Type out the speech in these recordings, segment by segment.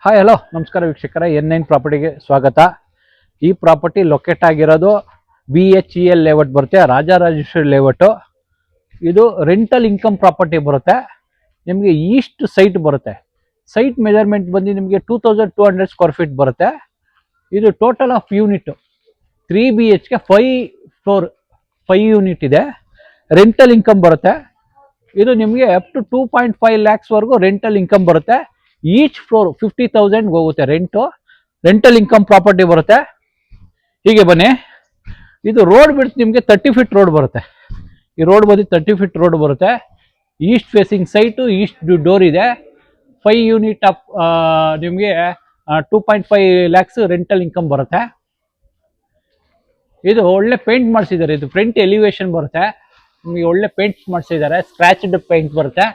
Hi hello ನಮಸ್ಕಾರ ವೀಕ್ಷಕರ N9 ಪ್ರಾಪರ್ಟಿಗೆ ಸ್ವಾಗತ. ಈ ಪ್ರಾಪರ್ಟಿ ಲೊಕೇಟ್ ಆಗಿರೋದು BHEL ಲೇಔಟ್ ಬರುತ್ತೆ, ರಾಜರಾಜೇಶ್ವರಿ ಲೇಔಟು. ಇದು ರೆಂಟಲ್ ಇನ್ಕಮ್ ಪ್ರಾಪರ್ಟಿ ಬರುತ್ತೆ. ನಿಮಗೆ ಈಸ್ಟ್ ಸೈಟ್ ಬರುತ್ತೆ. ಸೈಟ್ ಮೆಜರ್ಮೆಂಟ್ ಬಂದು ನಿಮಗೆ 2200 ಸ್ಕ್ವೇರ್ ಫೀಟ್ ಬರುತ್ತೆ. ಇದು total of unit 3 BHK 5 floor 5 unit ಇದೆ. ರೆಂಟಲ್ ಇನ್ಕಮ್ ಬರುತ್ತೆ. ಇದು ನಿಮಗೆ ಅಪ್ ಟು 2.5 ಲ್ಯಾಕ್ಸ್ವರೆಗೂ ರೆಂಟಲ್ ಇನ್ಕಮ್ ಬರುತ್ತೆ. ಈಚ್ ಫ್ಲೋರ್ 50,000 ಹೋಗುತ್ತೆ ರೆಂಟಲ್ ಇನ್ಕಮ್ ಪ್ರಾಪರ್ಟಿ ಬರುತ್ತೆ. ಹೀಗೆ ಬನ್ನಿ, ಇದು ರೋಡ್ ಬಿಡ್ತು ನಿಮಗೆ 30 ಫೀಟ್ ರೋಡ್ ಬರುತ್ತೆ. ಈ ರೋಡ್ ಬಂದು 30 ಫೀಟ್ ರೋಡ್ ಬರುತ್ತೆ. East facing site, East door ಇದೆ. 5 ಯೂನಿಟ್ ಆಫ್ ನಿಮಗೆ 2.5 ಲ್ಯಾಕ್ಸ್ ರೆಂಟಲ್ ಇನ್ಕಮ್ ಬರುತ್ತೆ. ಇದು ಒಳ್ಳೆ ಪೇಂಟ್ ಮಾಡಿಸಿದ್ದಾರೆ. ಇದು ಫ್ರಂಟ್ ಎಲಿವೇಶನ್ ಬರುತ್ತೆ. ನಿಮಗೆ ಒಳ್ಳೆ ಪೇಂಟ್ ಮಾಡಿಸಿದ್ದಾರೆ. ಸ್ಕ್ರಾಚ್ಡ್ ಪೇಂಟ್ ಬರುತ್ತೆ.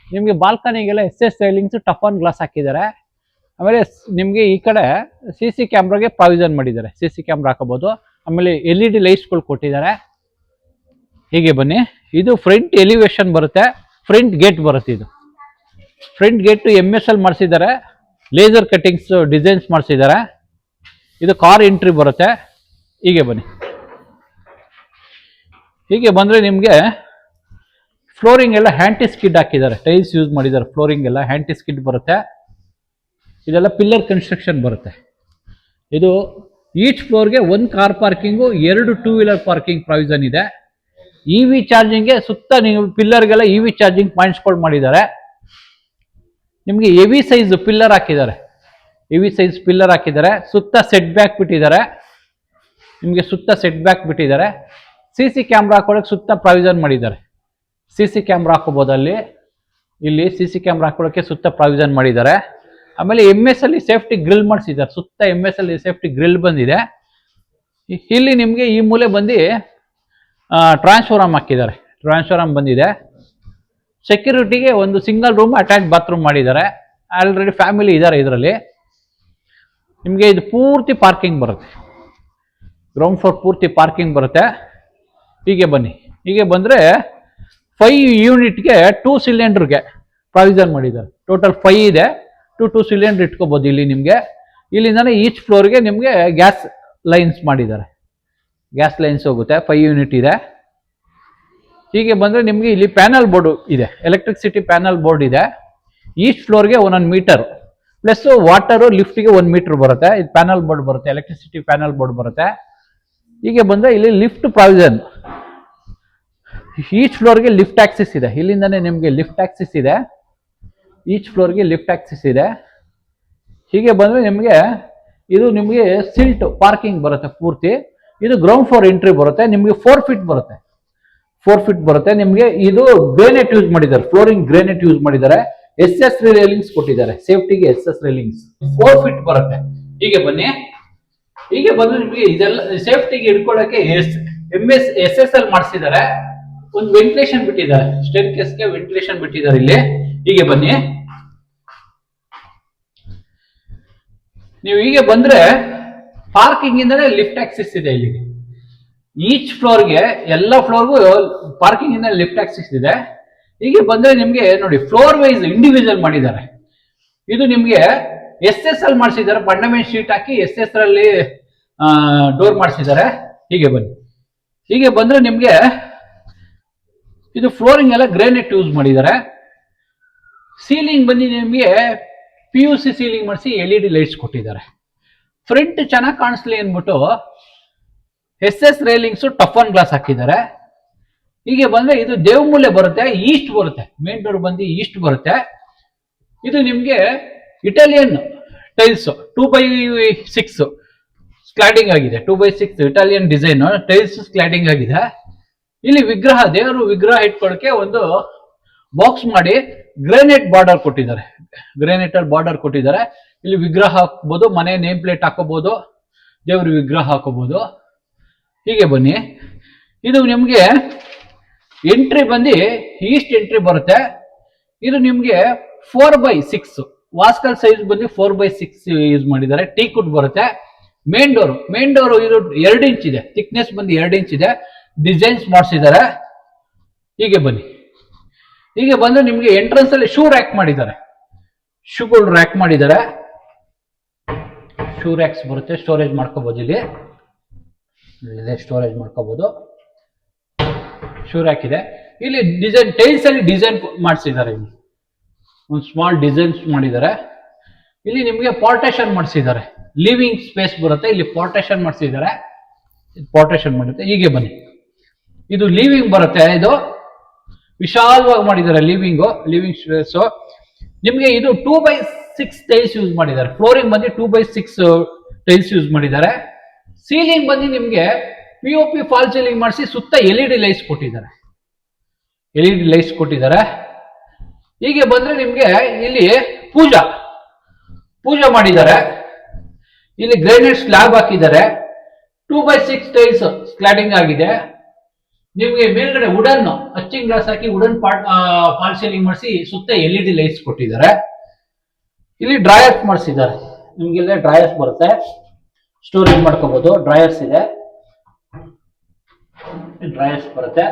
ನಿಮಗೆ ಬಾಲ್ಕನಿಗೆಲ್ಲ SS railings tough on glass ಹಾಕಿದ್ದಾರೆ. ಆಮೇಲೆ ನಿಮಗೆ ಈ ಕಡೆ CC ಕ್ಯಾಮ್ರಾಗೆ ಪ್ರಾವಿಷನ್ ಮಾಡಿದ್ದಾರೆ. CC ಕ್ಯಾಮ್ರಾ ಹಾಕೋಬಹುದು. ಆಮೇಲೆ LED ಲೈಟ್ಸ್ಗಳು ಕೊಟ್ಟಿದ್ದಾರೆ. ಹೀಗೆ ಬನ್ನಿ, ಇದು ಫ್ರಂಟ್ ಎಲಿವೇಶನ್ ಬರುತ್ತೆ. ಫ್ರಂಟ್ ಗೇಟ್ ಬರುತ್ತೆ. ಇದು ಫ್ರಂಟ್ ಗೇಟ್ MSL ಮಾಡಿಸಿದ್ದಾರೆ. ಲೇಸರ್ ಕಟಿಂಗ್ಸ್ ಡಿಸೈನ್ಸ್ ಮಾಡಿಸಿದ್ದಾರೆ. ಇದು ಕಾರ್ ಎಂಟ್ರಿ ಬರುತ್ತೆ. ಹೀಗೆ ಬನ್ನಿ, ಹೀಗೆ ಬಂದರೆ ನಿಮಗೆ ಫ್ಲೋರಿಂಗ್ ಎಲ್ಲ ಹ್ಯಾಂಟಿ ಸ್ಕಿಡ್ ಹಾಕಿದ್ದಾರೆ. ಟೈಲ್ಸ್ ಯೂಸ್ ಮಾಡಿದ್ದಾರೆ. ಫ್ಲೋರಿಂಗ್ ಎಲ್ಲ ಹ್ಯಾಂಟಿ ಸ್ಕಿಡ್ ಬರುತ್ತೆ. ಇದೆಲ್ಲ ಪಿಲ್ಲರ್ ಕನ್ಸ್ಟ್ರಕ್ಷನ್ ಬರುತ್ತೆ. ಇದು ಈಚ್ ಫ್ಲೋರ್ಗೆ 1 car parking, 2 2 wheeler parking provision ಇದೆ. EV ಚಾರ್ಜಿಂಗ್ಗೆ ಸುತ್ತ ನೀವು ಪಿಲ್ಲರ್ಗೆಲ್ಲ EV ಚಾರ್ಜಿಂಗ್ ಪಾಯಿಂಟ್ಸ್ಗಳು ಮಾಡಿದ್ದಾರೆ. ನಿಮಗೆ ಹೆವಿ ಸೈಜ್ ಪಿಲ್ಲರ್ ಹಾಕಿದ್ದಾರೆ. ಹೆವಿ ಸೈಜ್ ಪಿಲ್ಲರ್ ಹಾಕಿದ್ದಾರೆ. ಸುತ್ತ ಸೆಟ್ ಬ್ಯಾಕ್ ಬಿಟ್ಟಿದ್ದಾರೆ. ನಿಮಗೆ ಸುತ್ತ ಸೆಟ್ ಬ್ಯಾಕ್ ಬಿಟ್ಟಿದ್ದಾರೆ. CC ಕ್ಯಾಮ್ರಾ ಹಾಕೊಳ್ಳೋಕೆ ಸುತ್ತ ಪ್ರಾವಿಷನ್ ಮಾಡಿದ್ದಾರೆ. CC ಕ್ಯಾಮ್ರಾ ಹಾಕೋಬಹುದು. ಇಲ್ಲಿ CC ಕ್ಯಾಮ್ರಾ ಹಾಕೊಳ್ಳೋಕೆ ಸುತ್ತ ಪ್ರಾವಿಷನ್ ಮಾಡಿದ್ದಾರೆ. ಆಮೇಲೆ MS ಅಲ್ಲಿ ಸೇಫ್ಟಿ ಗ್ರಿಲ್ ಮಾಡಿಸಿದ್ದಾರೆ. ಸುತ್ತ MS ಅಲ್ಲಿ ಸೇಫ್ಟಿ ಗ್ರಿಲ್ ಬಂದಿದೆ. ಇಲ್ಲಿ ನಿಮಗೆ ಈ ಮೂಲೆ ಬಂದು ಟ್ರಾನ್ಸ್ಫಾರ್ಮ್ ಹಾಕಿದ್ದಾರೆ. ಟ್ರಾನ್ಸ್ಫಾರ್ಮ್ ಬಂದಿದೆ. ಸೆಕ್ಯೂರಿಟಿಗೆ ಒಂದು ಸಿಂಗಲ್ ರೂಮ್ ಅಟ್ಯಾಚ್ ಬಾತ್ರೂಮ್ ಮಾಡಿದ್ದಾರೆ. ಆಲ್ರೆಡಿ ಫ್ಯಾಮಿಲಿ ಇದ್ದಾರೆ ಇದರಲ್ಲಿ. ನಿಮಗೆ ಇದು ಪೂರ್ತಿ ಪಾರ್ಕಿಂಗ್ ಬರುತ್ತೆ. ಗ್ರೌಂಡ್ ಫ್ಲೋರ್ ಪೂರ್ತಿ ಪಾರ್ಕಿಂಗ್ ಬರುತ್ತೆ. ಹೀಗೆ ಬನ್ನಿ, ಹೀಗೆ ಬಂದರೆ 5 ಯೂನಿಟ್ಗೆ 2 ಸಿಲಿಂಡರ್ಗೆ ಪ್ರಾವಿಷನ್ ಮಾಡಿದ್ದಾರೆ. ಟೋಟಲ್ 5 ಇದೆ. 2 ಸಿಲಿಂಡರ್ ಇಟ್ಕೋಬಹುದು. ಇಲ್ಲಿ ನಿಮಗೆ ಇಲ್ಲಿಂದಾನೆ ಈಚ್ ಫ್ಲೋರ್ಗೆ ನಿಮಗೆ ಗ್ಯಾಸ್ ಲೈನ್ಸ್ ಮಾಡಿದ್ದಾರೆ. ಗ್ಯಾಸ್ ಲೈನ್ಸ್ ಹೋಗುತ್ತೆ. 5 ಯೂನಿಟ್ ಇದೆ. ಹೀಗೆ ಬಂದರೆ ನಿಮಗೆ ಇಲ್ಲಿ ಪ್ಯಾನಲ್ ಬೋರ್ಡ್ ಇದೆ. ಎಲೆಕ್ಟ್ರಿಸಿಟಿ ಪ್ಯಾನಲ್ ಬೋರ್ಡ್ ಇದೆ. ಈಚ್ ಫ್ಲೋರ್ಗೆ 1 ಮೀಟರ್ ಪ್ಲಸ್ ವಾಟರು ಲಿಫ್ಟಿಗೆ 1 ಮೀಟರ್ ಬರುತ್ತೆ. ಇದು ಪ್ಯಾನಲ್ ಬೋರ್ಡ್ ಬರುತ್ತೆ. ಎಲೆಕ್ಟ್ರಿಸಿಟಿ ಪ್ಯಾನಲ್ ಬೋರ್ಡ್ ಬರುತ್ತೆ. ಹೀಗೆ ಬಂದರೆ ಇಲ್ಲಿ ಲಿಫ್ಟ್ ಪ್ರಾವಿಷನ್. ಈಚ್ ಫ್ಲೋರ್ಗೆ ಲಿಫ್ಟ್ ಆಕ್ಸಿಸ್ ಇದೆ. ಇಲ್ಲಿಂದಾನೆ ನಿಮಗೆ ಲಿಫ್ಟ್ ಆಕ್ಸಿಸ್ ಇದೆ. ಈಚ್ ಫ್ಲೋರ್ಗೆ ಲಿಫ್ಟ್ ಆಕ್ಸಿಸ್ ಇದೆ. ಹೀಗೆ ಬಂದರೆ ನಿಮಗೆ ಇದು ನಿಮಗೆ ಸಿಲ್ಟ್ ಪಾರ್ಕಿಂಗ್ ಬರುತ್ತೆ ಪೂರ್ತಿ. ಇದು ಗ್ರೌಂಡ್ ಫ್ಲೋರ್ ಎಂಟ್ರಿ ಬರುತ್ತೆ. ನಿಮಗೆ 4 ಫೀಟ್ ಬರುತ್ತೆ. 4 ಫೀಟ್ ಬರುತ್ತೆ. ನಿಮಗೆ ಇದು ಗ್ರೇನೈಟ್ ಯೂಸ್ ಮಾಡಿದ್ದಾರೆ. ಫ್ಲೋರಿಂಗ್ ಗ್ರೇನೈಟ್ ಯೂಸ್ ಮಾಡಿದ್ದಾರೆ. SS ರೈಲಿಂಗ್ಸ್ ಕೊಟ್ಟಿದ್ದಾರೆ. ಸೇಫ್ಟಿಗೆ SS ರೈಲಿಂಗ್ಸ್ 4 ಫೀಟ್ ಬರುತ್ತೆ. ಹೀಗೆ ಬನ್ನಿ, ಹೀಗೆ ಬಂದ್ರೆ ನಿಮಗೆ ಇದೆಲ್ಲ ಸೇಫ್ಟಿಗೆ ಇಟ್ಕೊಳ್ಳೋಕೆ SSL ಮಾಡಿಸಿದ್ದಾರೆ. ಒಂದು ವೆಂಟಿಲೇಷನ್ ಬಿಟ್ಟಿದ್ದಾರೆ. ಸ್ಟೇರ್ ಕೇಸ್ಗೆ ವೆಂಟಿಲೇಷನ್ ಬಿಟ್ಟಿದ್ದಾರೆ ಇಲ್ಲಿ. ಹೀಗೆ ಬನ್ನಿ, ನೀವು ಹೀಗೆ ಬಂದ್ರೆ ಪಾರ್ಕಿಂಗ್ ಇಂದಲೇ ಲಿಫ್ಟ್ ಆಕ್ಸಿಸ್ ಇದೆ. ಇಲ್ಲಿ ಈಚ್ ಫ್ಲೋರ್ಗೆ ಎಲ್ಲ ಫ್ಲೋರ್ಗೂ ಪಾರ್ಕಿಂಗ್ ಇಂದ ಲಿಫ್ಟ್ ಆಕ್ಸಿಸ್ ಇದೆ. ಹೀಗೆ ಬಂದ್ರೆ ನಿಮ್ಗೆ ನೋಡಿ ಫ್ಲೋರ್ ವೈಸ್ ಇಂಡಿವಿಜುವಲ್ ಮಾಡಿದ್ದಾರೆ. ಇದು ನಿಮ್ಗೆ SSL ಮಾಡಿಸಿದ್ದಾರೆ. ಬಣ್ಣಮೇನ್ ಶೀಟ್ ಹಾಕಿ SSL ಅಲ್ಲಿ ಡೋರ್ ಮಾಡಿಸಿದ್ದಾರೆ. ಹೀಗೆ ಬನ್ನಿ, ಹೀಗೆ ಬಂದ್ರೆ ನಿಮ್ಗೆ ಇದು ಫ್ಲೋರಿಂಗ್ ಎಲ್ಲ ಗ್ರೇನೈಟ್ ಯೂಸ್ ಮಾಡಿದ್ದಾರೆ. ಸೀಲಿಂಗ್ ಬಂದು ನಿಮಗೆ PUC ಸೀಲಿಂಗ್ ಮಾಡಿಸಿ LED ಲೈಟ್ಸ್ ಕೊಟ್ಟಿದ್ದಾರೆ. ಫ್ರಂಟ್ ಚೆನ್ನಾಗಿ ಕಾಣಿಸ್ಲಿ ಅಂದ್ಬಿಟ್ಟು SS railings tough on glass ಹಾಕಿದ್ದಾರೆ. ಹೀಗೆ ಬಂದ್ರೆ ಇದು ದೇವಮೂಲೆ ಬರುತ್ತೆ. ಈಸ್ಟ್ ಬರುತ್ತೆ. ಮೇನ್ ಡೋರ್ ಬಂದು ಈಸ್ಟ್ ಬರುತ್ತೆ. ಇದು ನಿಮ್ಗೆ ಇಟಾಲಿಯನ್ ಟೈಲ್ಸ್ 2x6 ಸ್ಕ್ಲಾಡಿಂಗ್ ಆಗಿದೆ. 2x6 ಇಟಾಲಿಯನ್ ಡಿಸೈನ್ ಟೈಲ್ಸ್ ಸ್ಕ್ಲಾಡಿಂಗ್ ಆಗಿದೆ. ಇಲ್ಲಿ ವಿಗ್ರಹ, ದೇವರು ವಿಗ್ರಹ ಇಟ್ಕೊಳ್ಳೋಕೆ ಒಂದು ಬಾಕ್ಸ್ ಮಾಡಿ ಗ್ರಾನೈಟ್ ಬಾರ್ಡರ್ ಕೊಟ್ಟಿದ್ದಾರೆ. ಗ್ರಾನೈಟ್ ಅಲ್ಲಿ ಬಾರ್ಡರ್ ಕೊಟ್ಟಿದ್ದಾರೆ. ಇಲ್ಲಿ ವಿಗ್ರಹ ಹಾಕಬಹುದು, ಮನೆ ನೇಮ್ ಪ್ಲೇಟ್ ಹಾಕೋಬಹುದು, ದೇವ್ರ ವಿಗ್ರಹ ಹಾಕೋಬಹುದು. ಹೀಗೆ ಬನ್ನಿ, ಇದು ನಿಮ್ಗೆ ಎಂಟ್ರಿ ಬಂದು ಈಸ್ಟ್ ಎಂಟ್ರಿ ಬರುತ್ತೆ. ಇದು ನಿಮ್ಗೆ 4x6 ವಾಸ್ಕಲ್ ಸೈಜ್ ಬಂದು 4x6 ಯೂಸ್ ಮಾಡಿದ್ದಾರೆ. ಟೀಕುಡ್ ಬರುತ್ತೆ. ಮೇನ್ ಡೋರ್ ಇದು 2 ಇಂಚ್ ಇದೆ. ಥಿಕ್ನೆಸ್ ಬಂದು 2 ಇಂಚ್ ಇದೆ. ಡಿಸೈನ್ಸ್ ಮಾಡಿಸಿದ್ದಾರೆ. ಹೀಗೆ ಬನ್ನಿ, ಹೀಗೆ ಬಂದ್ರೆ ನಿಮ್ಗೆ ಎಂಟ್ರೆನ್ಸ್ ಅಲ್ಲಿ ಶೂ ರ್ಯಾಕ್ ಮಾಡಿದ್ದಾರೆ. ಶೂಗಳು ರ್ಯಾಕ್ ಮಾಡಿದ್ದಾರೆ. ಶೂ ರ್ಯಾಕ್ಸ್ ಬರುತ್ತೆ, ಸ್ಟೋರೇಜ್ ಮಾಡ್ಕೋಬಹುದು. ಇಲ್ಲಿ ಸ್ಟೋರೇಜ್ ಮಾಡ್ಕೋಬಹುದು. ಶೂ ರ್ಯಾಕ್ ಇದೆ. ಇಲ್ಲಿ ಡಿಸೈನ್ ಟೈಲ್ಸ್ ಅಲ್ಲಿ ಡಿಸೈನ್ ಮಾಡಿಸಿದ್ದಾರೆ. ಇಲ್ಲಿ ಒಂದು ಸ್ಮಾಲ್ ಡಿಸೈನ್ಸ್ ಮಾಡಿದ್ದಾರೆ. ಇಲ್ಲಿ ನಿಮಗೆ ಪಾರ್ಟೇಷನ್ ಮಾಡಿಸಿದ್ದಾರೆ. ಲಿವಿಂಗ್ ಸ್ಪೇಸ್ ಬರುತ್ತೆ, ಇಲ್ಲಿ ಪಾರ್ಟೇಷನ್ ಮಾಡಿಸಿದ್ದಾರೆ. ಪಾರ್ಟೇಷನ್ ಮಾಡುತ್ತೆ. ಹೀಗೆ ಬನ್ನಿ, ಇದು ಲಿವಿಂಗ್ ಬರುತ್ತೆ. ಇದು ವಿಶಾಲವಾಗಿ ಮಾಡಿದ್ದಾರೆ ಲಿವಿಂಗ್ ಸ್ಪೇಸ್. ನಿಮಗೆ ಇದು 2x6 ಟೈಲ್ಸ್ ಯೂಸ್ ಮಾಡಿದ್ದಾರೆ. ಫ್ಲೋರಿಂಗ್ ಬಂದು 2x6 ಟೈಲ್ಸ್ ಯೂಸ್ ಮಾಡಿದ್ದಾರೆ. ಸೀಲಿಂಗ್ ಬಂದು ನಿಮಗೆ POP ಫಾಲ್ ಸೀಲಿಂಗ್ ಮಾಡಿಸಿ ಸುತ್ತ LED ಲೈಟ್ಸ್ ಕೊಟ್ಟಿದ್ದಾರೆ. ಹೀಗೆ ಬಂದ್ರೆ ನಿಮ್ಗೆ ಇಲ್ಲಿ ಪೂಜಾ ಮಾಡಿದ್ದಾರೆ. ಇಲ್ಲಿ ಗ್ರಾನೈಟ್ ಸ್ಲ್ಯಾಬ್ ಹಾಕಿದ್ದಾರೆ. 2x6 ಟೈಲ್ಸ್ ಸ್ಕ್ಲಾಡಿಂಗ್ ಆಗಿದೆ. ನಿಮ್ಗೆ ಮೇಲ್ಗಡೆ ವುಡನ್ ಅಚ್ಚಿಂಗ್ ಗ್ಲಾಸ್ ಹಾಕಿ ವುಡನ್ ಫಾಲ್ ಸೀಲಿಂಗ್ ಮಾಡಿಸಿ ಸುತ್ತ LED ಲೈಟ್ಸ್ ಕೊಟ್ಟಿದ್ದಾರೆ. ಇಲ್ಲಿ ಡ್ರಾಯರ್ಸ್ ಮಾಡಿಸಿದ್ದಾರೆ. ನಿಮ್ಗೆ ಡ್ರಾಯರ್ಸ್ ಬರುತ್ತೆ, ಸ್ಟೋರೇಜ್ ಮಾಡ್ಕೋಬಹುದು. ಡ್ರಾಯರ್ಸ್ ಇದೆ, ಡ್ರಾಯರ್ಸ್ ಬರುತ್ತೆ.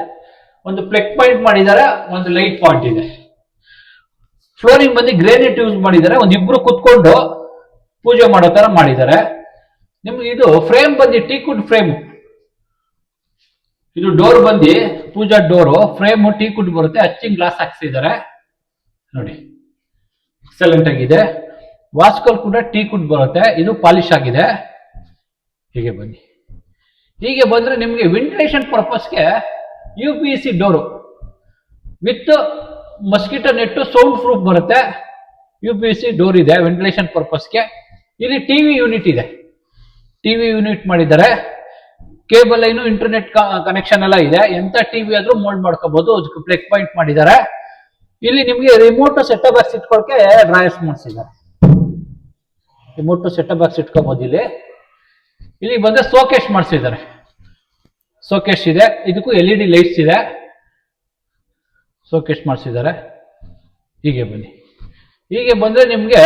ಒಂದು ಪ್ಲಗ್ ಪಾಯಿಂಟ್ ಮಾಡಿದ್ದಾರೆ, ಒಂದು ಲೈಟ್ ಪಾಯಿಂಟ್ ಇದೆ. ಫ್ಲೋರಿಂಗ್ ಬಂದು ಗ್ರಾನೈಟ್ ಯೂಸ್ ಮಾಡಿದ್ದಾರೆ. ಒಂದಿಬ್ರು ಕುತ್ಕೊಂಡು ಪೂಜೆ ಮಾಡೋ ತರ ಮಾಡಿದ್ದಾರೆ. ನಿಮ್ಗೆ ಇದು ಫ್ರೇಮ್ ಬಂದು ಟೀಕ್ವುಡ್ ಫ್ರೇಮ್. ಇದು ಡೋರ್ ಬಂದು ಪೂಜಾ ಡೋರು. ಫ್ರೇಮ್ ಟೀಕ್ವುಡ್ ಬರುತ್ತೆ, ಅಚ್ಚಿಂಗ್ ಗ್ಲಾಸ್ ಹಾಕ್ಸಿದ್ದಾರೆ. ನೋಡಿ, ಎಕ್ಸಲೆಂಟ್ ಆಗಿದೆ. ವಾಸ್ಕಲ್ ಕೂಡ ಟೀಕ್ವುಡ್ ಬರುತ್ತೆ. ಇದು ಪಾಲಿಶ್ ಆಗಿದೆ. ಹೀಗೆ ಬನ್ನಿ. ಹೀಗೆ ಬಂದ್ರೆ ನಿಮ್ಗೆ ವೆಂಟಿಲೇಷನ್ ಪರ್ಪಸ್ಗೆ UPVC door with mosquito net sound proof ಬರುತ್ತೆ. UPVC ಡೋರ್ ಇದೆ ವೆಂಟಿಲೇಷನ್ ಪರ್ಪಸ್ಗೆ. ಇಲ್ಲಿ ಟಿವಿ ಯೂನಿಟ್ ಇದೆ, ಟಿವಿ ಯೂನಿಟ್ ಮಾಡಿದ್ದಾರೆ. ಕೇಬಲ್ ಲೈನು, ಇಂಟರ್ನೆಟ್ ಕನೆಕ್ಷನ್ ಎಲ್ಲ ಇದೆ. ಎಂತ ಟಿವಿ ಆದ್ರೂ ಮೋಲ್ಡ್ ಮಾಡ್ಕೋಬಹುದು. ಅದಕ್ಕೆ ಪ್ಲಗ್ ಪಾಯಿಂಟ್ ಮಾಡಿದ್ದಾರೆ. ಇಲ್ಲಿ ನಿಮ್ಗೆ ರಿಮೋಟ್ ಸೆಟಪ್ ಬಾಕ್ಸ್ ಇಟ್ಕೊಳಕ್ಕೆ ಡ್ರಾಯರ್ಸ್ ಮಾಡಿಸಿದ್ದಾರೆ. ರಿಮೋಟ್ ಸೆಟಪ್ ಬಾಕ್ಸ್ ಇಟ್ಕೋಬಹುದು. ಇಲ್ಲಿ ಬಂದ್ರೆ ಸೋಕೇಶ್ ಮಾಡಿಸಿದ್ದಾರೆ. ಸೋಕೇಶ್ ಇದೆ, ಇದಕ್ಕೂ LED ಲೈಟ್ಸ್ ಇದೆ. ಸೋಕೇಶ್ ಮಾಡಿಸಿದ್ದಾರೆ. ಹೀಗೆ ಬನ್ನಿ. ಹೀಗೆ ಬಂದ್ರೆ ನಿಮ್ಗೆ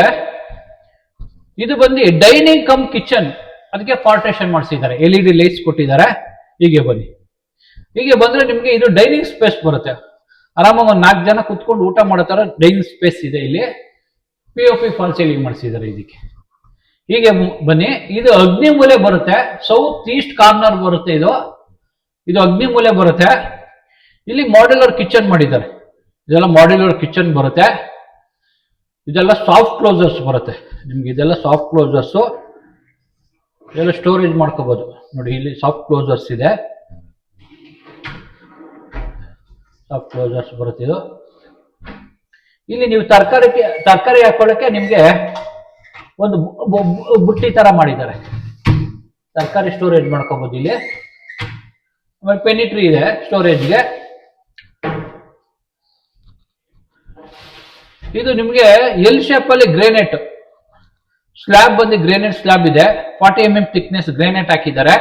ಇದು ಬಂದು ಡೈನಿಂಗ್ ಕಮ್ ಕಿಚನ್, ಅದಕ್ಕೆ ಪಾರ್ಟೇಷನ್ ಮಾಡಿಸಿದ್ದಾರೆ. LED ಲೈಟ್ಸ್ ಕೊಟ್ಟಿದ್ದಾರೆ. ಹೀಗೆ ಬನ್ನಿ. ಹೀಗೆ ಬಂದ್ರೆ ನಿಮ್ಗೆ ಇದು ಡೈನಿಂಗ್ ಸ್ಪೇಸ್ ಬರುತ್ತೆ. ಆರಾಮಾಗಿ ಒಂದು 4 ಜನ ಕುತ್ಕೊಂಡು ಊಟ ಮಾಡೋ ತರ ಡೈನಿಂಗ್ ಸ್ಪೇಸ್ ಇದೆ. ಇಲ್ಲಿ POP ಫಾಲ್ ಸೀಲಿಂಗ್ ಮಾಡಿಸಿದ್ದಾರೆ ಇದಕ್ಕೆ. ಹೀಗೆ ಬನ್ನಿ. ಇದು ಅಗ್ನಿ ಮೂಲೆ ಬರುತ್ತೆ, ಸೌತ್ ಈಸ್ಟ್ ಕಾರ್ನರ್ ಬರುತ್ತೆ. ಇದು ಅಗ್ನಿ ಮೂಲೆ ಬರುತ್ತೆ. ಇಲ್ಲಿ ಮಾಡ್ಯುಲರ್ ಕಿಚನ್ ಮಾಡಿದ್ದಾರೆ. ಇದೆಲ್ಲ ಮಾಡ್ಯುಲರ್ ಕಿಚನ್ ಬರುತ್ತೆ. ಇದೆಲ್ಲ ಸಾಫ್ಟ್ ಕ್ಲೋಸರ್ಸ್ ಬರುತ್ತೆ ನಿಮ್ಗೆ. ಇದೆಲ್ಲ ಸಾಫ್ಟ್ ಕ್ಲೋಸರ್ಸ್, ಇದೆಲ್ಲ ಸ್ಟೋರೇಜ್ ಮಾಡ್ಕೋಬಹುದು. ನೋಡಿ, ಇಲ್ಲಿ ಸಾಫ್ಟ್ ಕ್ಲೋಸರ್ಸ್ ಇದೆ. ಸಾಫ್ಟ್ ಕ್ಲೋಸರ್ಸ್ ಬರುತ್ತೆ ಇದು. ಇಲ್ಲಿ ನೀವು ತರಕಾರಿ ಹಾಕೊಳ್ಳಕ್ಕೆ ನಿಮ್ಗೆ ಒಂದು ಬುಟ್ಟಿ ತರ ಮಾಡಿದ್ದಾರೆ. ತರಕಾರಿ ಸ್ಟೋರೇಜ್ ಮಾಡ್ಕೋಬಹುದು ಇಲ್ಲಿ. ಆಮೇಲೆ ಪೆನಿಟ್ರಿ ಇದೆ ಸ್ಟೋರೇಜ್ಗೆ. ಇದು ನಿಮ್ಗೆ ಎಲ್ ಶೇಪ್ ಅಲ್ಲಿ ಗ್ರಾನೈಟ್ ಸ್ಲ್ಯಾಬ್ ಬಂದು ಗ್ರಾನೈಟ್ ಸ್ಲ್ಯಾಬ್ ಇದೆ. 40 mm ಥಿಕ್ನೆಸ್ ಗ್ರಾನೈಟ್ ಹಾಕಿದ್ದಾರೆ.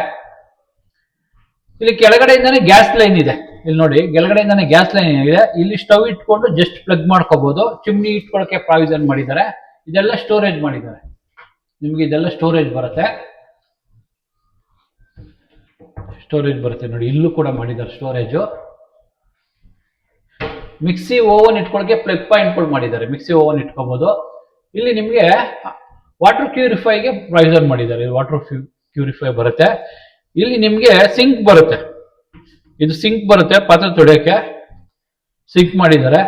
ಇಲ್ಲಿ ಕೆಳಗಡೆಯಿಂದಾನೆ ಗ್ಯಾಸ್ ಲೈನ್ ಇದೆ. ಇಲ್ಲಿ ನೋಡಿ, ಕೆಳಗಡೆಯಿಂದಾನೆ ಗ್ಯಾಸ್ ಲೈನ್ ಇದೆ. ಇಲ್ಲಿ ಸ್ಟವ್ ಇಟ್ಕೊಂಡು ಜಸ್ಟ್ ಪ್ಲಗ್ ಮಾಡ್ಕೋಬಹುದು. ಚಿಮ್ನಿ ಇಟ್ಕೊಳ್ಳೋಕೆ ಪ್ರಾವಿಷನ್ ಮಾಡಿದ್ದಾರೆ. ಇದೆಲ್ಲ ಸ್ಟೋರೇಜ್ ಮಾಡಿದ್ದಾರೆ. ನಿಮ್ಗೆ ಇದೆಲ್ಲ ಸ್ಟೋರೇಜ್ ಬರುತ್ತೆ. ನೋಡಿ, ಇಲ್ಲೂ ಕೂಡ ಮಾಡಿದ್ದಾರೆ ಸ್ಟೋರೇಜ್. ಮಿಕ್ಸಿ ಓವನ್ ಇಟ್ಕೊಳ್ಳೋಕೆ ಪ್ಲಗ್ ಪಾಯಿಂಟ್ಗಳು ಮಾಡಿದ್ದಾರೆ. ಮಿಕ್ಸಿ ಓವನ್ ಇಟ್ಕೋಬಹುದು. ಇಲ್ಲಿ ನಿಮ್ಗೆ ವಾಟರ್ ಪ್ಯೂರಿಫೈಗೆ ಪ್ರಾವಿಷನ್ ಮಾಡಿದ್ದಾರೆ. ವಾಟರ್ ಪ್ಯೂರಿಫೈ ಬರುತ್ತೆ. ಇಲ್ಲಿ ನಿಮ್ಗೆ ಸಿಂಕ್ ಬರುತ್ತೆ. ಇದು ಸಿಂಕ್ ಬರುತ್ತೆ, ಪಾತ್ರೆ ತೊಳೆಯೋಕೆ ಸಿಂಕ್ ಮಾಡಿದ್ದಾರೆ.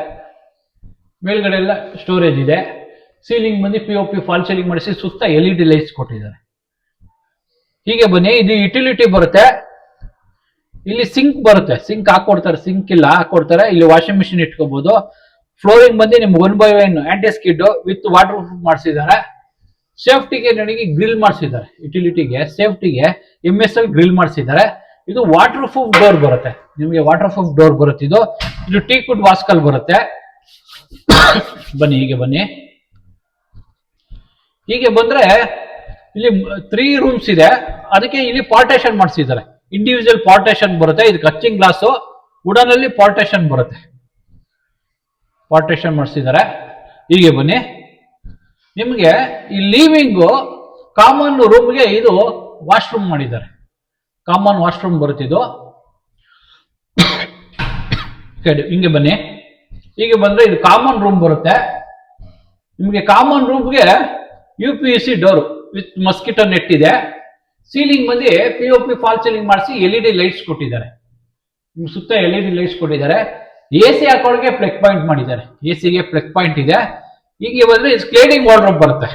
ಮೇಲ್ಗಡೆ ಎಲ್ಲ ಸ್ಟೋರೇಜ್ ಇದೆ. ಸೀಲಿಂಗ್ ಬಂದು POP ಫಾಲ್ ಸೀಲಿಂಗ್ ಮಾಡಿಸಿ ಸುತ್ತ LED ಲೈಟ್ಸ್ ಕೊಟ್ಟಿದ್ದಾರೆ. ಹೀಗೆ ಬನ್ನಿ. ಇದು ಯುಟಿಲಿಟಿ ಬರುತ್ತೆ. ಇಲ್ಲಿ ಸಿಂಕ್ ಬರುತ್ತೆ. ಸಿಂಕ್ ಹಾಕೊಡ್ತಾರೆ, ಸಿಂಕ್ ಇಲ್ಲ ಹಾಕೊಡ್ತಾರೆ. ಇಲ್ಲಿ ವಾಷಿಂಗ್ ಮಿಷಿನ್ ಇಟ್ಕೋಬಹುದು. ಫ್ಲೋರಿಂಗ್ ಬಂದು ನಿಮ್ಗೆ 1/1 aunty skid with water proof ಮಾಡಿಸಿದ್ದಾರೆ. ಸೇಫ್ಟಿಗೆ ನನಗೆ ಗ್ರಿಲ್ ಮಾಡಿಸಿದ್ದಾರೆ. ಯುಟಿಲಿಟಿಗೆ ಸೇಫ್ಟಿಗೆ MSL ಗ್ರಿಲ್ ಮಾಡಿಸಿದ್ದಾರೆ. ಇದು ವಾಟರ್ ಪ್ರೂಫ್ ಡೋರ್ ಬರುತ್ತೆ. ನಿಮಗೆ ವಾಟರ್ ಪ್ರೂಫ್ ಡೋರ್ ಬರುತ್ತೆ. ಇದು ಟೀಕ್ವುಡ್ ವಾಸ್ಕಲ್ ಬರುತ್ತೆ. ಬನ್ನಿ, ಹೀಗೆ ಬನ್ನಿ. ಹೀಗೆ ಬಂದ್ರೆ ಇಲ್ಲಿ 3 ರೂಮ್ಸ್ ಇದೆ. ಅದಕ್ಕೆ ಇಲ್ಲಿ ಪಾರ್ಟೇಷನ್ ಮಾಡಿಸಿದ್ದಾರೆ. ಇಂಡಿವಿಜುವಲ್ ಪಾರ್ಟೇಷನ್ ಬರುತ್ತೆ. ಇದಕ್ಕೆ ಅಚ್ಚಿಂಗ್ ಗ್ಲಾಸು ವುಡನ್ ಅಲ್ಲಿ ಪಾರ್ಟೇಷನ್ ಬರುತ್ತೆ. ಪಾರ್ಟೇಷನ್ ಮಾಡಿಸಿದ್ದಾರೆ. ಹೀಗೆ ಬನ್ನಿ. ನಿಮ್ಗೆ ಈ ಲೀವಿಂಗು ಕಾಮನ್ ರೂಮ್ಗೆ ಇದು ವಾಶ್ರೂಮ್ ಮಾಡಿದ್ದಾರೆ. ಕಾಮನ್ ವಾಶ್ರೂಮ್ ಬರುತ್ತೆ ಇದು. ಹಿಂಗೆ ಬನ್ನಿ. ಹೀಗೆ ಬಂದ್ರೆ ಇದು ಕಾಮನ್ ರೂಮ್ ಬರುತ್ತೆ. ನಿಮ್ಗೆ ಕಾಮನ್ ರೂಮ್ಗೆ UPVC door with mosquito net ಇದೆ. ಸೀಲಿಂಗ್ ಬಂದು POP ಫಾಲ್ ಸೀಲಿಂಗ್ ಮಾಡಿಸಿ LED ಲೈಟ್ಸ್ ಕೊಟ್ಟಿದ್ದಾರೆ. ಸುತ್ತ LED ಲೈಟ್ಸ್ ಕೊಟ್ಟಿದ್ದಾರೆ. AC ಹಾಕೊಳ್ಳೋಕೆ ಪ್ಲಗ್ ಪಾಯಿಂಟ್ ಮಾಡಿದ್ದಾರೆ. ACಗೆ ಪ್ಲಗ್ ಪಾಯಿಂಟ್ ಇದೆ. ಹೀಗೆ ಬಂದ್ರೆ ಸ್ಲೈಡಿಂಗ್ ವಾರ್ಡ್ರೋಬ್ ಬರುತ್ತೆ.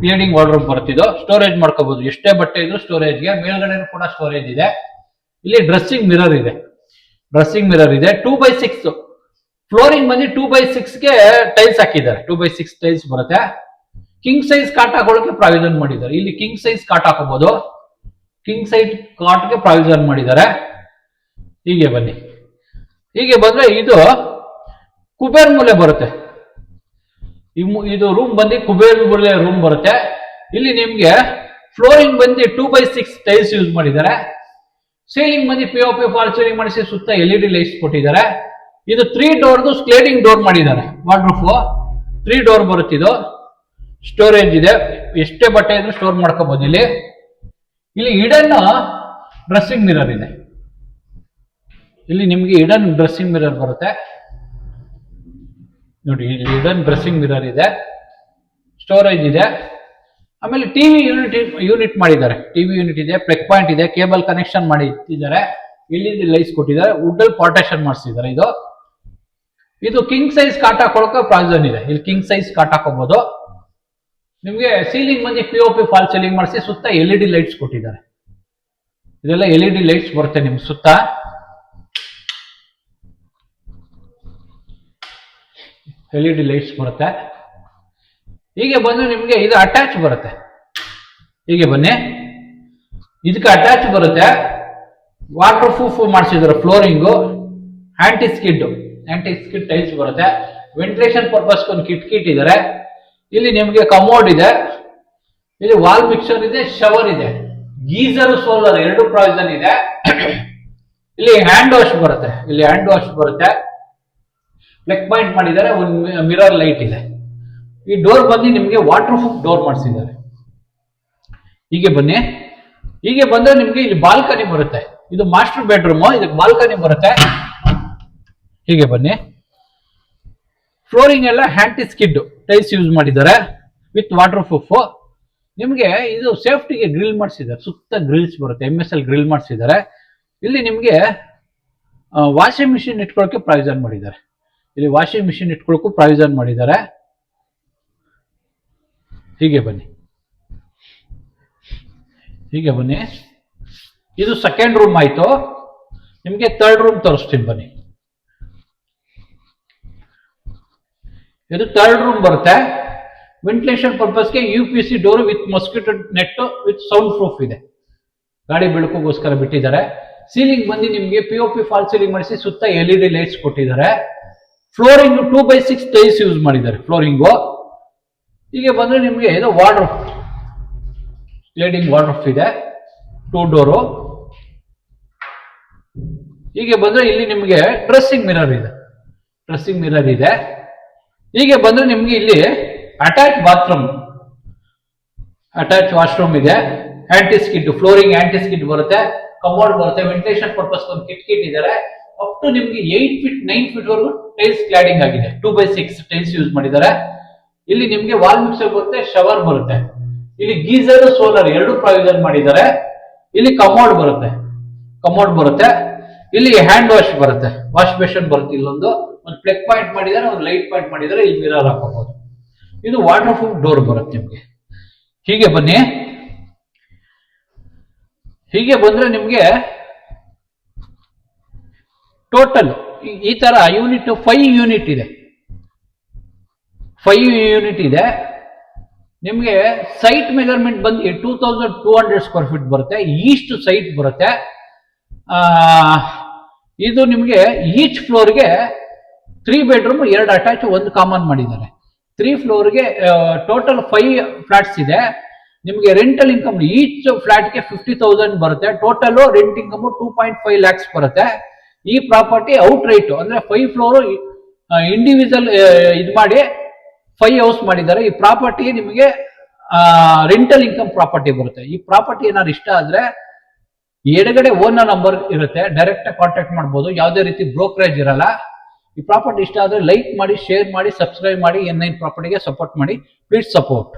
ಸ್ಲೈಡಿಂಗ್ ವಾರ್ಡ್ರೋಬ್ ಬರುತ್ತಿದ್ದು ಸ್ಟೋರೇಜ್ ಮಾಡ್ಕೋಬಹುದು. ಎಷ್ಟೇ ಬಟ್ಟೆ ಇದ್ರು ಸ್ಟೋರೇಜ್ಗೆ. ಮೇಲ್ಗಡೆ ಕೂಡ ಸ್ಟೋರೇಜ್ ಇದೆ. ಇಲ್ಲಿ ಡ್ರೆಸ್ಸಿಂಗ್ ಮಿರರ್ ಇದೆ. 2x6 ಫ್ಲೋರಿಂಗ್ ಬಂದು 2x6ಗೆ ಟೈಲ್ಸ್ ಹಾಕಿದ್ದಾರೆ. 2x6 ಟೈಲ್ಸ್ ಬರುತ್ತೆ. ಕಿಂಗ್ ಸೈಜ್ ಕಾಟ್ ಹಾಕೊಳ್ಳೋಕೆ ಪ್ರಾವಿಷನ್ ಮಾಡಿದ್ದಾರೆ. ಇಲ್ಲಿ ಕಿಂಗ್ ಸೈಜ್ ಕಾಟ್ ಹಾಕೋಬಹುದು. ಕಿಂಗ್ ಸೈಜ್ ಕಾಟ್ಗೆ ಪ್ರಾವಿಷನ್ ಮಾಡಿದ್ದಾರೆ. ಹೀಗೆ ಬನ್ನಿ. ಹೀಗೆ ಬಂದ್ರೆ ಇದು ಕುಬೇರ್ ಮೂಲೆ ಬರುತ್ತೆ. ಇದು ರೂಮ್ ಬಂದು ಕುಬೇರ್ ಮೂಲೆ ರೂಮ್ ಬರುತ್ತೆ. ಇಲ್ಲಿ ನಿಮ್ಗೆ ಫ್ಲೋರಿಂಗ್ ಬಂದು 2x6 ಟೈಲ್ಸ್ ಯೂಸ್ ಮಾಡಿದ್ದಾರೆ. ಸೀಲಿಂಗ್ ಬಂದು POP ಫಾಲ್ ಸೀಲಿಂಗ್ ಮಾಡಿಸಿ ಸುತ್ತ LED ಲೈಟ್ಸ್ ಕೊಟ್ಟಿದ್ದಾರೆ. ಇದು 3 ಡೋರ್ದು ಸ್ಲೈಡಿಂಗ್ ಡೋರ್ ಮಾಡಿದ್ದಾರೆ. ವಾರ್ಡ್ರೋಬ್ 3 ಡೋರ್ ಬರುತ್ತೆ. ಇದು ಸ್ಟೋರೇಜ್ ಇದೆ. ಎಷ್ಟೇ ಬಟ್ಟೆ ಇದ್ರೂ ಸ್ಟೋರ್ ಮಾಡ್ಕೋಬಹುದು. ಇಲ್ಲಿ ಹಿಡನ್ ಡ್ರೆಸ್ಸಿಂಗ್ ಮಿರರ್ ಇದೆ. ಇಲ್ಲಿ ನಿಮ್ಗೆ ಹಿಡನ್ ಡ್ರೆಸ್ಸಿಂಗ್ ಮಿರರ್ ಬರುತ್ತೆ ನೋಡಿ. ಇಲ್ಲಿ ಹಿಡನ್ ಡ್ರೆಸ್ಸಿಂಗ್ ಮಿರರ್ ಇದೆ. ಸ್ಟೋರೇಜ್ ಇದೆ. ಆಮೇಲೆ ಟಿವಿ ಯೂನಿಟ್ ಮಾಡಿದ್ದಾರೆ. ಟಿವಿ ಯೂನಿಟ್ ಇದೆ. ಪ್ಲಗ್ ಪಾಯಿಂಟ್ ಇದೆ. ಕೇಬಲ್ ಕನೆಕ್ಷನ್ ಮಾಡಿ ಇಟ್ಟಿದ್ದಾರೆ. ಇಲ್ಲಿ ಲೈಟ್ಸ್ ಕೊಟ್ಟಿದ್ದಾರೆ. ವುಡ್ ಪಾರ್ಟೇಷನ್ ಮಾಡಿಸಿದ್ದಾರೆ. ಇದು ಕಿಂಗ್ ಸೈಜ್ ಕಾಟ್ ಹಾಕೊಳ್ಳೋಕೆ ಪ್ರಾವಿಷನ್ ಇದೆ. ಇಲ್ಲಿ ಕಿಂಗ್ ಸೈಜ್ ಕಾಟ್ ಹಾಕೋಬಹುದು. ನಿಮ್ಗೆ ಸೀಲಿಂಗ್ ಬಂದು POP ಫಾಲ್ ಸೀಲಿಂಗ್ ಮಾಡಿಸಿ ಸುತ್ತ LED ಲೈಟ್ಸ್ ಕೊಟ್ಟಿದ್ದಾರೆ. ಇದೆಲ್ಲ LED ಲೈಟ್ಸ್ ಬರುತ್ತೆ ನಿಮ್ ಸುತ್ತ. LED ಲೈಟ್ಸ್ ಬರುತ್ತೆ. ಹೀಗೆ ಬಂದು ನಿಮ್ಗೆ ಇದು ಅಟ್ಯಾಚ್ ಬರುತ್ತೆ. ಹೀಗೆ ಬನ್ನಿ. ಇದಕ್ಕೆ ಅಟ್ಯಾಚ್ ಬರುತ್ತೆ. ವಾಟರ್ ಪ್ರೂಫ್ ಮಾಡಿಸಿದ್ದಾರೆ. ಫ್ಲೋರಿಂಗು ಆಂಟಿ ಸ್ಕಿಡ್ ಟೈಲ್ಸ್ ಬರುತ್ತೆ. ವೆಂಟಿಲೇಷನ್ ಪರ್ಪಸ್ ಒಂದು ಕಿಟ್ ಇದ್ದಾರೆ. ಇಲ್ಲಿ ನಿಮ್ಗೆ ಕಮೋಡ್ ಇದೆ. ಇಲ್ಲಿ ವಾಲ್ ಮಿಕ್ಸರ್ ಇದೆ. ಶವರ್ ಇದೆ. ಗೀಸರ್ ಸೋಲರ್ 2 ಪ್ರಾವಿಷನ್ ಇದೆ. ಇಲ್ಲಿ ಹ್ಯಾಂಡ್ ವಾಶ್ ಬರುತ್ತೆ. ಪ್ಲಗ್ ಪಾಯಿಂಟ್ ಮಾಡಿದ್ದಾರೆ. ಒಂದು ಮಿರರ್ ಲೈಟ್ ಇದೆ. ಈ ಡೋರ್ ಬಂದು ನಿಮ್ಗೆ ವಾಟರ್ ಪ್ರೂಫ್ ಡೋರ್ ಮಾಡಿಸಿದ್ದಾರೆ. ಹೀಗೆ ಬನ್ನಿ. ಹೀಗೆ ಬಂದ್ರೆ ನಿಮ್ಗೆ ಇಲ್ಲಿ ಬಾಲ್ಕನಿ ಬರುತ್ತೆ. ಇದು ಮಾಸ್ಟರ್ ಬೆಡ್ರೂಮ್. ಇದಕ್ಕೆ ಬಾಲ್ಕನಿ ಬರುತ್ತೆ. ಹೀಗೆ ಬನ್ನಿ. ಫ್ಲೋರಿಂಗ್ ಎಲ್ಲ ಆಂಟಿ ಸ್ಕಿಡ್ ಟೈಲ್ಸ್ ಯೂಸ್ ಮಾಡಿದ್ದಾರೆ ವಿತ್ ವಾಟರ್ ಪ್ರೂಫ್. ನಿಮ್ಗೆ ಇದು ಸೇಫ್ಟಿಗೆ ಗ್ರಿಲ್ ಮಾಡಿಸಿದ್ದಾರೆ. ಸುತ್ತ ಗ್ರಿಲ್ಸ್ ಬರುತ್ತೆ. MSL ಗ್ರಿಲ್ ಮಾಡಿಸಿದ್ದಾರೆ. ಇಲ್ಲಿ ನಿಮ್ಗೆ ವಾಷಿಂಗ್ ಮಿಷಿನ್ ಇಟ್ಕೊಳ್ಳೋಕೆ ಪ್ರಾವಿಷನ್ ಮಾಡಿದ್ದಾರೆ. ಇಲ್ಲಿ ವಾಷಿಂಗ್ ಮಿಷಿನ್ ಇಟ್ಕೊಳ್ಳೋಕ್ಕೂ ಪ್ರಾವಿಷನ್ ಮಾಡಿದ್ದಾರೆ. ಹೀಗೆ ಬನ್ನಿ. ಇದು ಸೆಕೆಂಡ್ ರೂಮ್ ಆಯ್ತು. ನಿಮ್ಗೆ ಥರ್ಡ್ ರೂಮ್ ತೋರಿಸ್ತೀನಿ ಬನ್ನಿ. ಇದು ಥರ್ಡ್ ರೂಮ್ ಬರುತ್ತೆ. ವೆಂಟಿಲೇಷನ್ ಪರ್ಪಸ್ಗೆ UPC door with mosquito net with sound proof ಇದೆ. ಗಾಡಿ ಬೆಳಕಿಗೋಸ್ಕರ ಬಿಟ್ಟಿದ್ದಾರೆ. ಸೀಲಿಂಗ್ ಬಂದು ನಿಮ್ಗೆ POP ಫಾಲ್ ಸೀಲಿಂಗ್ ಮಾಡಿಸಿ ಸುತ್ತ LED ಲೈಟ್ಸ್ ಕೊಟ್ಟಿದ್ದಾರೆ. ಫ್ಲೋರಿಂಗ್ 2x6 ಟೈಲ್ಸ್ ಯೂಸ್ ಮಾಡಿದ್ದಾರೆ. ಫ್ಲೋರಿಂಗು ಹೀಗೆ ಬಂದ್ರೆ ನಿಮ್ಗೆ ಇದು ವಾರ್ಡ್ರೋಬ್ ಸ್ಲೈಡಿಂಗ್ ವಾರ್ಡ್ರೋಬ್ ಇದೆ. 2 ಡೋರು. ಹೀಗೆ ಬಂದ್ರೆ ಇಲ್ಲಿ ನಿಮ್ಗೆ ಡ್ರೆಸ್ಸಿಂಗ್ ಮಿರರ್ ಇದೆ. ಹೀಗೆ ಬಂದ್ರೆ ನಿಮ್ಗೆ ಇಲ್ಲಿ ಅಟ್ಯಾಚ್ ಬಾತ್ರೂಮ್, ಅಟ್ಯಾಚ್ ವಾಶ್ರೂಮ್ ಇದೆ. Aunty skid flooring aunty skid ಬರುತ್ತೆ. ಕಮೋಡ್ ಬರುತ್ತೆ. ವೆಂಟಿಲೇಷನ್ ಪರ್ಪಸ್ ಒಂದು ಕಿಟ್ ಇದ್ದಾರೆ. ಅಪ್ ಟು ನಿಮ್ಗೆ 8 ಫೀಟ್ 9 ಫೀಟ್ ವರೆಗೂ ಟೈಲ್ಸ್ ಕ್ಲಾಡಿಂಗ್ ಆಗಿದೆ. 2x6 ಟೈಲ್ಸ್ ಯೂಸ್ ಮಾಡಿದ್ದಾರೆ. ಇಲ್ಲಿ ನಿಮ್ಗೆ ವಾಲ್ ಮಿಕ್ಸರ್ ಬರುತ್ತೆ. ಶವರ್ ಬರುತ್ತೆ. ಇಲ್ಲಿ ಗೀಸರ್ ಸೋಲರ್ 2 ಪ್ರಾವಿಷನ್ ಮಾಡಿದ್ದಾರೆ. ಇಲ್ಲಿ ಕಮೋಡ್ ಬರುತ್ತೆ. ಇಲ್ಲಿ ಹ್ಯಾಂಡ್ ವಾಶ್ ಬರುತ್ತೆ. ವಾಶ್ ಬೇಷನ್ ಬರುತ್ತೆ. ಇಲ್ಲೊಂದು ಪ್ಲಗ್ ಪಾಯಿಂಟ್ ಮಾಡಿದ್ದಾರೆ. ಒಂದು ಲೈಟ್ ಪಾಯಿಂಟ್ ಮಾಡಿದ್ದಾರೆ. ಇಲ್ಲಿ ಮಿರರ್ ಹಾಕೋಬಹುದು. ಇದು ವಾಟರ್ ಪ್ರೂಫ್ ಡೋರ್ ಬರುತ್ತೆ ನಿಮ್ಗೆ. ಹೀಗೆ ಬನ್ನಿ. ಹೀಗೆ ಬಂದ್ರೆ ನಿಮ್ಗೆ ಟೋಟಲ್ ಈ ತರ ಯೂನಿಟ್ 5 ಯೂನಿಟ್ ಇದೆ. 5 ಯೂನಿಟ್ ಇದೆ. ನಿಮ್ಗೆ ಸೈಟ್ ಮೆಜರ್ಮೆಂಟ್ ಬಂದು 2200 ಸ್ಕ್ವೇರ್ ಫೀಟ್ ಬರುತ್ತೆ. ಈಸ್ಟ್ ಸೈಟ್ ಬರುತ್ತೆ. ಇದು ನಿಮ್ಗೆ ಈಚ್ ಫ್ಲೋರ್ಗೆ 3 ಬೆಡ್ರೂಮ್ 2 ಅಟ್ಯಾಚ್ 1 ಕಾಮನ್ ಮಾಡಿದ್ದಾರೆ. 3 ಫ್ಲೋರ್ಗೆ ಟೋಟಲ್ 5 ಫ್ಲಾಟ್ಸ್ ಇದೆ. ನಿಮ್ಗೆ ರೆಂಟಲ್ ಇನ್ಕಮ್ ಈಚ್ ಫ್ಲಾಟ್ಗೆ 50,000 ಬರುತ್ತೆ. ಟೋಟಲ್ ರೆಂಟ್ ಇನ್ಕಮ್ 2.5 lakhs ಬರುತ್ತೆ. ಈ ಪ್ರಾಪರ್ಟಿ ಔಟ್ ರೈಟ್ ಅಂದ್ರೆ 5 ಫ್ಲೋರ್ ಇಂಡಿವಿಜುವಲ್ ಇದು ಮಾಡಿ 5 ಹೌಸ್ ಮಾಡಿದ್ದಾರೆ. ಈ ಪ್ರಾಪರ್ಟಿ ನಿಮಗೆ ರೆಂಟಲ್ ಇನ್ಕಮ್ ಪ್ರಾಪರ್ಟಿ ಬರುತ್ತೆ. ಈ ಪ್ರಾಪರ್ಟಿ ಏನಾದ್ರು ಇಷ್ಟ ಆದ್ರೆ ಎಡಗಡೆ ಓನರ್ ನಂಬರ್ ಇರುತ್ತೆ. ಡೈರೆಕ್ಟ್ ಕಾಂಟ್ಯಾಕ್ಟ್ ಮಾಡಬಹುದು. ಯಾವುದೇ ರೀತಿ ಬ್ರೋಕರೇಜ್ ಇರಲ್ಲ. ಈ ಪ್ರಾಪರ್ಟಿ ಇಷ್ಟ ಆದ್ರೆ ಲೈಕ್ ಮಾಡಿ, ಶೇರ್ ಮಾಡಿ, ಸಬ್ಸ್ಕ್ರೈಬ್ ಮಾಡಿ. N9 ಪ್ರಾಪರ್ಟಿಗೆ ಸಪೋರ್ಟ್ ಮಾಡಿ. Please support.